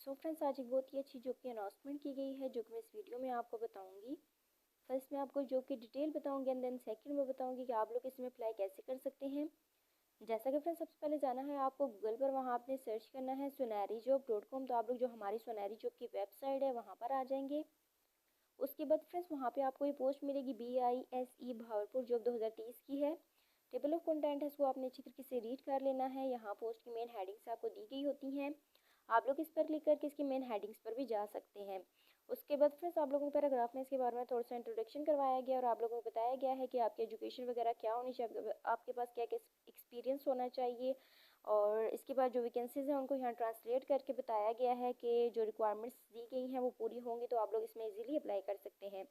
So friends, आज एक बहुत ही अच्छी जॉब की अनाउंसमेंट की गई है जो कि मैं इस वीडियो में आपको बताऊंगी। फर्स्ट मैं आपको जॉब की डिटेल बताऊंगी एंड देन सेकंड में बताऊंगी कि आप लोग इसमें अप्लाई कैसे कर सकते हैं। जैसा कि फ्रेंड्स, सबसे पहले जाना है आपको गूगल पर, वहाँ आपने सर्च करना है sonarijob.com। तो आप लोग जो हमारी सोनारी जॉब की वेबसाइट है वहाँ पर आ जाएंगे। उसके बाद फ्रेंड्स, वहाँ पे आपको ये पोस्ट मिलेगी BISE भावलपुर जॉब 2023 की है। टेबल ऑफ कंटेंट है, इसको आपने अच्छी तरीके से रीड कर लेना है। यहाँ पोस्ट की मेन हेडिंग्स आपको दी गई होती हैं। आप लोग इस पर क्लिक करके इसकी मेन हेडिंग्स पर भी जा सकते हैं। उसके बाद फ्रेंड्स, आप लोगों को पैराग्राफ में इसके बारे में थोड़ा सा इंट्रोडक्शन करवाया गया और आप लोगों को बताया गया है कि आपकी एजुकेशन वगैरह क्या होनी चाहिए, आपके पास क्या क्या एक्सपीरियंस होना चाहिए। और इसके बाद जो वैकेंसीज हैं उनको यहाँ ट्रांसलेट करके बताया गया है कि जो रिक्वायरमेंट्स दी गई हैं वो पूरी होंगी तो आप लोग इसमें इजीली अप्लाई कर सकते हैं।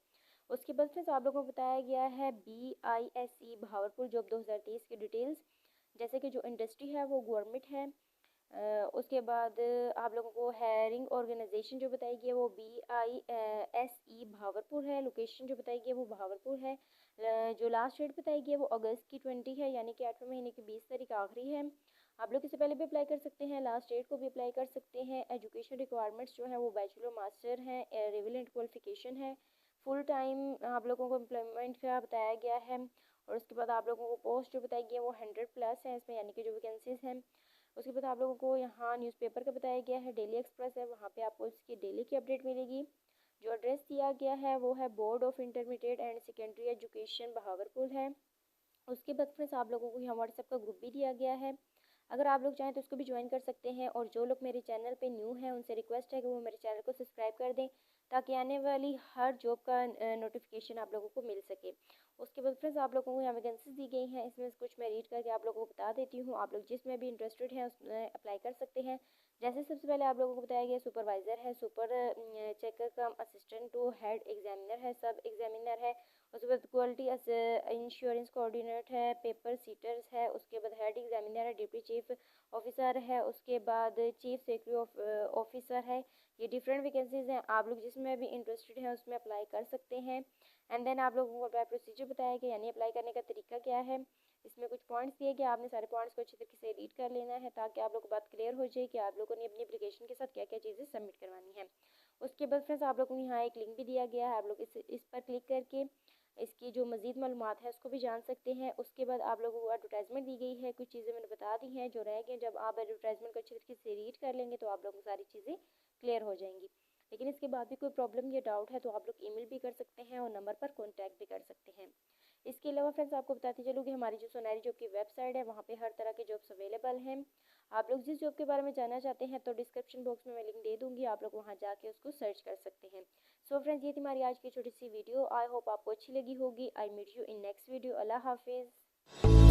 उसके बाद फ्रेंड्स, आप लोगों को बताया गया है BISE भावलपुर जॉब 2023 की डिटेल्स। जैसे कि जो इंडस्ट्री है वो गवर्नमेंट है। उसके बाद आप लोगों को हायरिंग ऑर्गेनाइजेशन जो बताई गई है वो BISE भावलपुर है। लोकेशन जो बताई गई है वो भावलपुर है। जो लास्ट डेट बताई गई है वो अगस्त की 20 है, यानी कि 8वें महीने की 20 तारीख आखिरी है। आप लोग इससे पहले भी अप्लाई कर सकते हैं, लास्ट डेट को भी अप्लाई कर सकते हैं। एजुकेशन रिक्वायरमेंट्स जो है वो बैचलर मास्टर हैं, रिलेवेंट क्वालिफिकेशन है। फुल टाइम आप लोगों को एम्प्लॉयमेंट का बताया गया है। और उसके बाद आप लोगों को पोस्ट जो बताई गई है वो 100+ है इसमें, यानी कि जो वैकेंसीज हैं। उसके बाद आप लोगों को यहाँ न्यूज़पेपर का बताया गया है, डेली एक्सप्रेस है, वहाँ पे आपको इसकी डेली की अपडेट मिलेगी। जो एड्रेस दिया गया है वो है board of intermediate and secondary education Bahawalpur है। उसके बाद फ्रेंड्स, आप लोगों को यहाँ व्हाट्सएप का ग्रुप भी दिया गया है। अगर आप लोग चाहें तो उसको भी ज्वाइन कर सकते हैं। और जो लोग मेरे चैनल पे न्यू हैं उनसे रिक्वेस्ट है कि वो मेरे चैनल को सब्सक्राइब कर दें ताकि आने वाली हर जॉब का नोटिफिकेशन आप लोगों को मिल सके। उसके बाद फ्रेंड्स, आप लोगों को यहाँ वैकेंसीज दी गई हैं, इसमें से कुछ मैं रीड करके आप लोगों को बता देती हूँ। आप लोग जिसमें भी इंटरेस्टेड हैं उसमें अप्लाई कर सकते हैं। जैसे सबसे पहले आप लोगों को बताया गया सुपरवाइज़र है, super checker cum assistant to head examiner है, सब एग्जामिनर है। उसके बाद क्वालिटी इंश्योरेंस कोऑर्डिनेटर है, पेपर सीटर्स है। उसके बाद हेड एग्जामिनर है, डिप्टी चीफ ऑफिसर है। उसके बाद चीफ सिक्योरिटी ऑफिसर है। ये डिफरेंट वैकेंसीज हैं, आप लोग जिसमें भी इंटरेस्टेड हैं उसमें अप्लाई कर सकते हैं। एंड देन आप लोगों को अप्लाई प्रोसीजर बताया गया, यानी अप्लाई करने का तरीका क्या है। इसमें कुछ पॉइंट्स दिए गए, आपने सारे पॉइंट्स को अच्छी तरीके से रीड कर लेना है ताकि आप लोग को बात क्लियर हो जाए कि आप लोगों ने अपनी एप्लीकेशन के साथ क्या क्या चीज़ें सबमिट करवानी है। उसके बाद फ्रेंड्स, आप लोगों को यहाँ एक लिंक भी दिया गया है, आप लोग इस पर क्लिक करके इसकी जो मज़ीद मालूमात है उसको भी जान सकते हैं। उसके बाद आप लोगों को एडवर्टाइजमेंट दी गई है, कुछ चीज़ें मैंने बता दी हैं जो रह गई। जब आप एडवर्टाइजमेंट को अच्छी तरीके से रीड कर लेंगे तो आप लोगों को सारी चीज़ें क्लियर हो जाएंगी। लेकिन इसके बाद भी कोई प्रॉब्लम या डाउट है तो आप लोग ईमेल भी कर सकते हैं और नंबर पर कॉन्टैक्ट भी कर सकते हैं। इसके अलावा फ्रेंड्स, आपको बताती चलूँ कि हमारी जो सोनारी जॉब की वेबसाइट है वहाँ पे हर तरह के जॉब्स अवेलेबल हैं। आप लोग जिस जॉब के बारे में जानना चाहते हैं तो डिस्क्रिप्शन बॉक्स में मैं लिंक दे दूँगी, आप लोग वहाँ जाके उसको सर्च कर सकते हैं। सो फ्रेंड्स, ये थी हमारी आज की छोटी सी वीडियो। आई होप आपको अच्छी लगी होगी। I meet you in next video. अल्लाह हाफिज़।